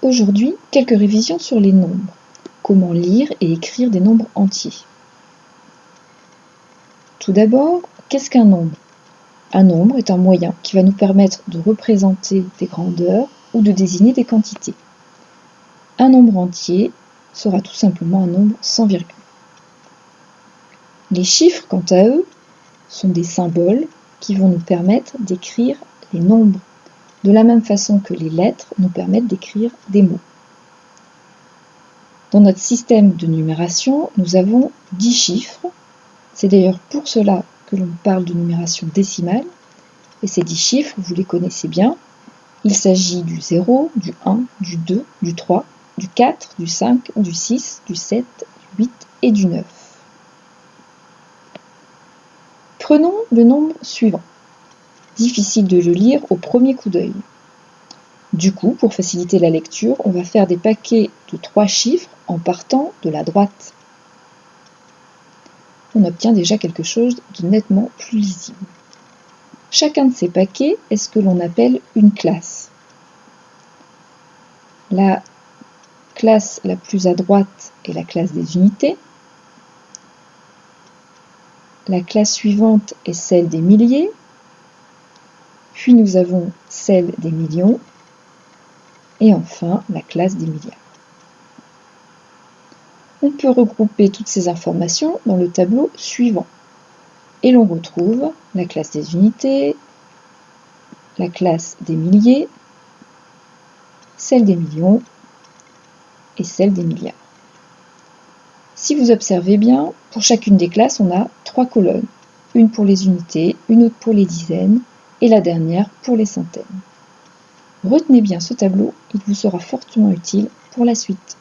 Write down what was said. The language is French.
Aujourd'hui, quelques révisions sur les nombres. Comment lire et écrire des nombres entiers. Tout d'abord, qu'est-ce qu'un nombre? Un nombre est un moyen qui va nous permettre de représenter des grandeurs ou de désigner des quantités. Un nombre entier sera tout simplement un nombre sans virgule. Les chiffres, quant à eux, sont des symboles qui vont nous permettre d'écrire les nombres, de la même façon que les lettres nous permettent d'écrire des mots. Dans notre système de numération, nous avons 10 chiffres. C'est d'ailleurs pour cela que l'on parle de numération décimale. Et ces 10 chiffres, vous les connaissez bien. Il s'agit du 0, du 1, du 2, du 3, du 4, du 5, du 6, du 7, du 8 et du 9. Prenons le nombre suivant. Difficile de le lire au premier coup d'œil. Du coup, pour faciliter la lecture, on va faire des paquets de 3 chiffres en partant de la droite. On obtient déjà quelque chose de nettement plus lisible. Chacun de ces paquets est ce que l'on appelle une classe. La classe la plus à droite est la classe des unités. La classe suivante est celle des milliers. Puis nous avons celle des millions. Et enfin, la classe des milliards. On peut regrouper toutes ces informations dans le tableau suivant. Et l'on retrouve la classe des unités, la classe des milliers, celle des millions et celle des milliards. Si vous observez bien, pour chacune des classes, on a 3 colonnes. Une pour les unités, une autre pour les dizaines et la dernière pour les centaines. Retenez bien ce tableau, il vous sera fortement utile pour la suite.